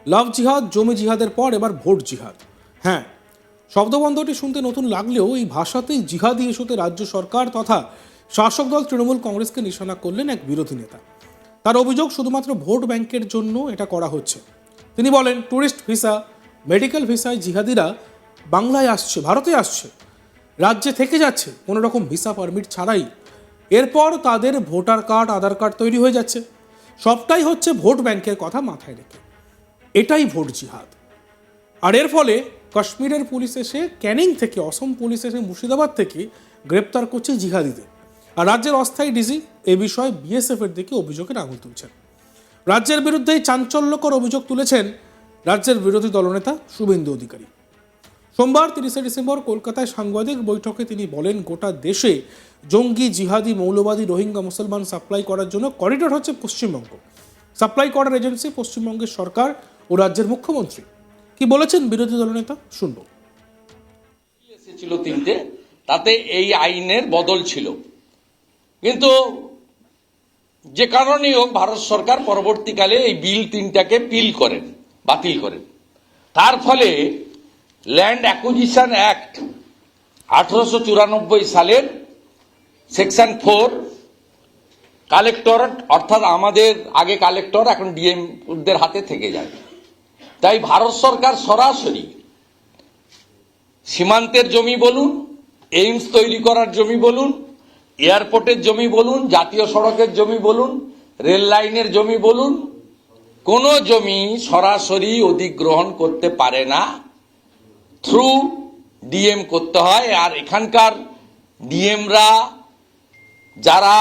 লাভ জিহাদ, জমি জিহাদের পর এবার ভোট জিহাদ। হ্যাঁ, শব্দবন্ধটি শুনতে নতুন লাগলেও এই ভাষাতেই জিহাদি ইস্যুতে রাজ্য সরকার তথা শাসক দল তৃণমূল কংগ্রেসকে নিশানা করলেন এক বিরোধী নেতা। তার অভিযোগ শুধুমাত্র ভোট ব্যাংকের জন্য এটা করা হচ্ছে। তিনি বলেন, ট্যুরিস্ট ভিসা, মেডিকেল ভিসায় জিহাদিরা বাংলায় আসছে, ভারতে আসছে, রাজ্যে থেকে যাচ্ছে কোনো রকম ভিসা পারমিট ছাড়াই। এরপর তাদের ভোটার কার্ড, আধার কার্ড তৈরি হয়ে যাচ্ছে। সবটাই হচ্ছে ভোট ব্যাংকের কথা মাথায় রেখে। এটাই ভোট জিহাদ। আর এর ফলে কাশ্মীরের পুলিশ এসে ক্যানিং থেকে, অসম পুলিশ এসে মুর্শিদাবাদ থেকে গ্রেপ্তার করছে জিহাদিদের। আর রাজ্যের অস্থায়ী ডিজি এ বিষয়ে বিএসএফের দিকে অভিযোগের আঙুল তুলছেন। রাজ্যের বিরুদ্ধে চাঞ্চল্যকর অভিযোগ তুলেছেন রাজ্যের বিরোধী দলনেতা শুভেন্দু অধিকারী। সোমবার 30শে ডিসেম্বর কলকাতায় সাংবাদিক বৈঠকে তিনি বলেন, গোটা দেশে জঙ্গি, জিহাদি, মৌলবাদী, রোহিঙ্গা মুসলমান সাপ্লাই করার জন্য করিডোর হচ্ছে পশ্চিমবঙ্গ। সাপ্লাই করার এজেন্সি পশ্চিমবঙ্গের সরকার ও রাজ্যের মুখ্যমন্ত্রী। কি বলেছেন বিরোধী দলনেতা, শুনব। এসেছিল তিনটে, তাতে এই আইনের বদল ছিল, কিন্তু যে কারণেই হোক ভারত সরকার পরবর্তীকালে এই বিল তিনটাকে বাতিল করেন। তার ফলে ল্যান্ড অ্যাকুইজিশন অ্যাক্ট 1894 সালের সেকশন 4 কালেক্টরেট, অর্থাৎ আমাদের আগে কালেক্টর, এখন ডিএমদের হাতে থেকে যায়। তাই ভারত সরকার সরাসরি সীমান্তের জমি বলুন, এইমস তৈরি করার জমি বলুন, এয়ারপোর্টের জমি বলুন, জাতীয় সড়কের জমি বলুন, রেল লাইনের জমি বলুন, কোন জমি সরাসরি অধিগ্রহণ করতে পারে না, থ্রু ডিএম করতে হয়। আর এখানকার ডিএমরা যারা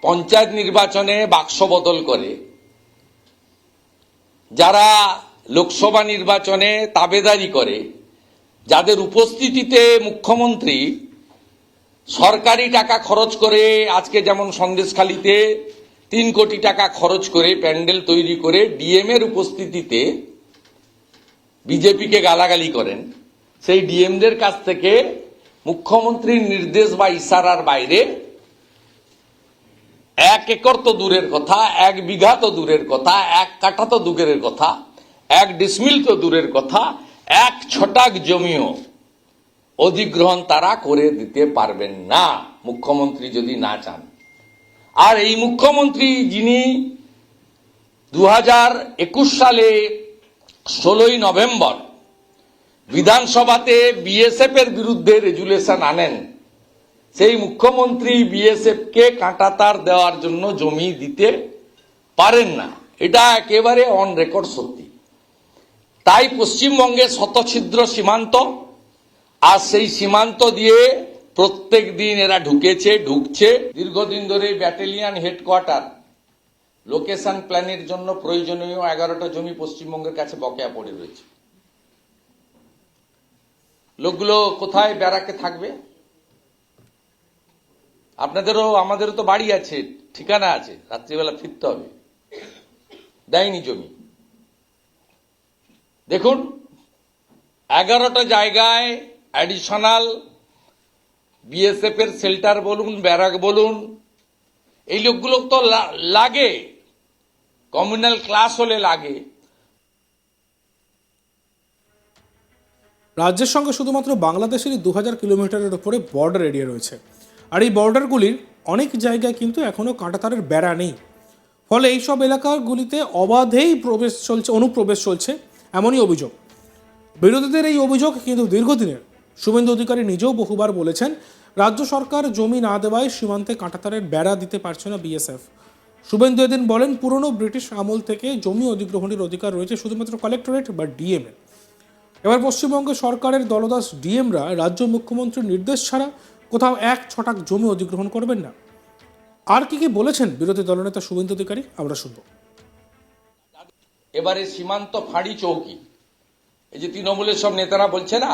পঞ্চায়েত নির্বাচনে বাক্স বদল করে, যারা লোকসভা নির্বাচনে তাবেদারি করে, যাদের উপস্থিতিতে মুখ্যমন্ত্রী সরকারি টাকা খরচ করে, আজকে যেমন সন্দেশখালীতে 3 কোটি টাকা খরচ করে প্যান্ডেল তৈরি করে ডিএম এর উপস্থিতিতে বিজেপিকে গালাগালি করেন, সেই ডিএমদের কাছ থেকে মুখ্যমন্ত্রীর নির্দেশ বা ইশারার বাইরে 1 একর তো দূরের কথা, 1 বিঘা তো দূরের কথা, 1 কাঠা তো দূরের কথা, 1 ডিসমিল তো দূরের কথা, 1 ছটাক জমিও অধিগ্রহণ তারা করে দিতে পারবেন না, মুখ্যমন্ত্রী যদি না চান। আর এই মুখ্যমন্ত্রী, যিনি 2021 সালে 16ই নভেম্বর বিধানসভাতে বিএসএফ এর বিরুদ্ধে রেজুলেশন আনেন, সেই মুখ্যমন্ত্রী বিএসএফ কে কাঁটাতার দেওয়ার জন্য জমি দিতে পারেন না। এটা একেবারে অন রেকর্ড সত্যি। তাই পশ্চিমবঙ্গে শতছিদ্র সীমান্ত, আর সেই সীমান্ত দিয়ে প্রত্যেক দিন এরা ঢুকছে। দীর্ঘদিন ধরে ব্যাটালিয়ন হেডকোয়ার্টার লোকেশন প্ল্যানের জন্য প্রয়োজনীয় 11টা জমি পশ্চিমবঙ্গের কাছে বকেয়া পড়ে রয়েছে। লোকগুলো কোথায় ব্যারাকে থাকবে? আপনাদেরও আমাদেরও তো বাড়ি আছে, ঠিকানা আছে, রাত্রিবেলা ফিরতে হবে, দেয়নি জমি। দেখুন, 11টা জায়গায় অ্যাডিশনাল বিএসএফ এর শেল্টার বলুন, ব্যারাক বলুন, এই লোকগুলো তো লাগে, কমিউনাল ক্লাস হলে লাগে। রাজ্যের সঙ্গে শুধুমাত্র বাংলাদেশেরই 2000 কিলোমিটারের উপরে বর্ডার এরিয়া রয়েছে। আর এই বর্ডারগুলির অনেক জায়গায় কিন্তু এখনও কাঁটাতারের বেড়া নেই। ফলে এইসব এলাকাগুলিতে অবাধেই অনুপ্রবেশ চলছে, এমনই অভিযোগ। বিরোধীদের এই অভিযোগ কিন্তু দীর্ঘদিনের। শুভেন্দু অধিকারী নিজেও বহুবার বলেছেন, রাজ্য সরকার জমি না দেওয়ায় সীমান্তে কাঁটাতারের বেড়া দিতে পারছে না বিএসএফ। শুভেন্দু এদিন বলেন, পুরনো ব্রিটিশ আমল থেকে জমি অধিগ্রহণের অধিকার রয়েছে শুধুমাত্র কালেক্টরেট বা ডিএম এর। এবার পশ্চিমবঙ্গ সরকারের দলদাস ডিএমরা রাজ্য মুখ্যমন্ত্রীর নির্দেশ ছাড়া কোথাও 1 ছটাক জমি অধিগ্রহণ করবেন না। আর কি বলেছেন বিরোধী দলনেতা শুভেন্দু অধিকারী, আমরা শুনব। এবারে সীমান্ত ফাঁড়ি চৌকি, এই যে তৃণমূলের সব নেতারা বলছে না,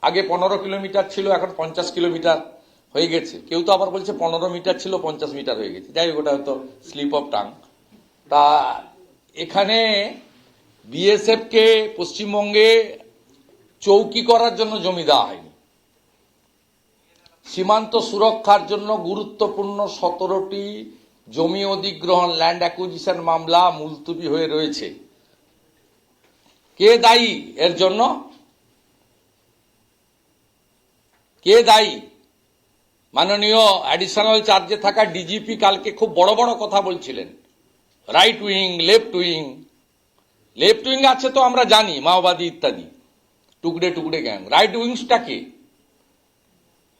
আগে 15 কিলোমিটার ছিল, এখন 50 কিলোমিটার হয়ে গেছে। কেউ তো আবার বলছে 15 মিটার ছিল, 50 মিটার হয়ে গেছে। যাই হোক, ওটা হয়তো স্লিপ অফ টাং। তা এখানে বিএসএফ কে পশ্চিমবঙ্গে চৌকি করার জন্য জমি দেওয়া হয়নি। সীমান্ত সুরক্ষার জন্য গুরুত্বপূর্ণ 17টি জমি অধিগ্রহণ, ল্যান্ড অ্যাকুইজিশন মামলা মুলতুবি হয়ে রয়েছে। কে দায়ী এর জন্য? কে দায়ী? মাননীয় অ্যাডিশনাল চার্জে থাকা ডিজিপি কালকে খুব বড় বড় কথা বলছিলেন, right wing, left wing. Left wing আছে তো আমরা জানি, মাওবাদী ইত্যাদি, টুকরে টুকরে গ্যাং। রাইট উইংসটা কে?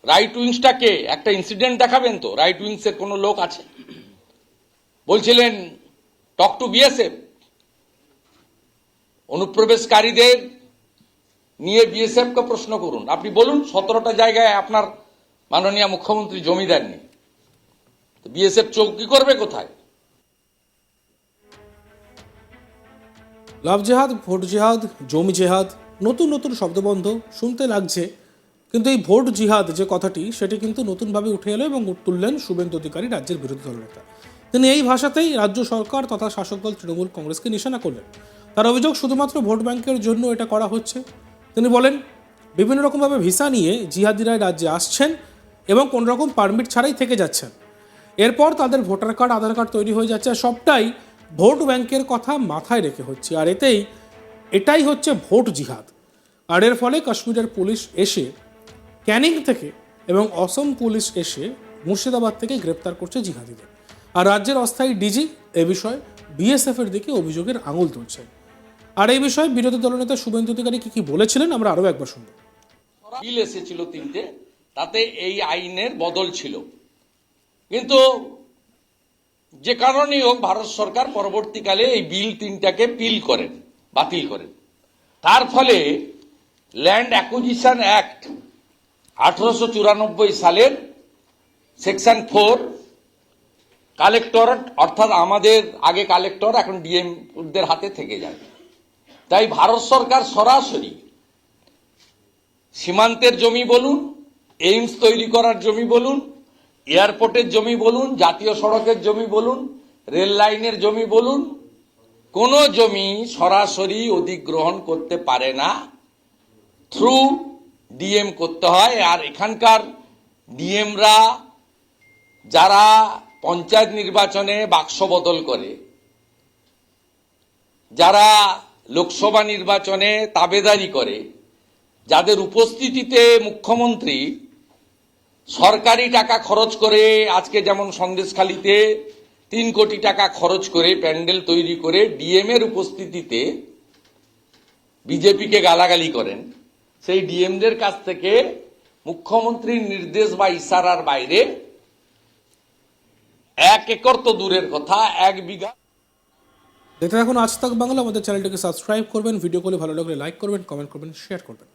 রাইট উইংসটা কে? একটা ইনসিডেন্ট দেখাবেন তো, রাইট উইংস এর কোন লোক আছে? বলছিলেন টক টু বিএসএফ, অনুপ্রবেশকারীদের নিয়ে বিএসএফ কে প্রশ্ন করুন। আপনি বলুন 17টা জায়গায় আপনার মাননীয় মুখ্যমন্ত্রী জমি দেননি, বিএসএফ চৌকি করবে কোথায়? লাভ জেহাদ, ভোট জেহাদ, জমি জেহাদ, নতুন নতুন শব্দবন্ধ শুনতে লাগছে, কিন্তু এই ভোট জিহাদ যে কথাটি সেটি কিন্তু নতুনভাবে উঠে এলো এবং তুললেন শুভেন্দু অধিকারী, রাজ্যের বিরোধী দলনেতা। তিনি এই ভাষাতেই রাজ্য সরকার তথা শাসক দল তৃণমূল কংগ্রেসকে নিশানা করলেন। তার অভিযোগ শুধুমাত্র ভোট ব্যাংকের জন্য এটা করা হচ্ছে। তিনি বলেন বিভিন্ন রকমভাবে ভিসা নিয়ে জিহাদিরা রাজ্যে আসছেন এবং কোনো রকম পারমিট ছাড়াই থেকে যাচ্ছেন। এরপর তাদের ভোটার কার্ড, আধার কার্ড তৈরি হয়ে যাচ্ছে, আর সবটাই ভোট ব্যাংকের কথা মাথায় রেখে হচ্ছে। আর এটাই হচ্ছে ভোট জিহাদ। আর এর ফলে কাশ্মীরের পুলিশ এসে ক্যানিং থেকে এবং অসম পুলিশ এসে মুর্শিদাবাদ থেকে গ্রেপ্তার করছে জিহাদিদের। আর রাজ্যের অস্থায়ী ডিজি এ বিষয়ে বিএসএফ এর দিকে অভিযোগের আঙুল তুলছে। আর এই বিষয়ে বিরোধী দলনেতা শুভেন্দু অধিকারী কি বলেছিলেন আমরা আরও একবার শুনব। বিল এসেছিল 3টে, তাতে এই আইনের বদল ছিল, কিন্তু যে কারণেই হোক ভারত সরকার পরবর্তীকালে এই বিল 3টাকে বাতিল করেন। তার ফলে ল্যান্ড অ্যাকুইজিশন অ্যাক্ট 1894 সালের সেকশন 4 কালেক্টর, অর্থাৎ আমাদের আগে কালেক্টর এখন ডিএমদের হাতে থেকে যায়। তাই ভারত সরকার সরাসরি সীমান্তের জমি বলুন, এইমস তৈরি করার জমি বলুন, এয়ারপোর্টের জমি বলুন, জাতীয় সড়কের জমি বলুন, রেল লাইনের জমি বলুন, কোন জমি সরাসরি অধিগ্রহণ করতে পারে না, থ্রু ডিএম করতে হয়। আর এখানকার ডিএমরা যারা পঞ্চায়েত নির্বাচনে বাক্স বদল করে, যারা লোকসভা নির্বাচনে তাবেদারি করে, যাদের উপস্থিতিতে মুখ্যমন্ত্রী সরকারি টাকা খরচ করে, আজকে যেমন সন্দেশখালীতে 3 কোটি টাকা খরচ করে প্যান্ডেল তৈরি করে ডিএম এর উপস্থিতিতে বিজেপিকে গালাগালি করেন, সেই ডিএমদের কাছ থেকে মুখ্যমন্ত্রীর নির্দেশ বা ইশারার বাইরে 1 একর তো দূরের কথা, 1 বিঘা। দেখতে থাকুন আজ তাক বাংলা। আমাদের চ্যানেলটিকে সাবস্ক্রাইব করবেন, ভিডিও করলে ভালো লাগলে লাইক করবেন, কমেন্ট করবেন, শেয়ার করবেন।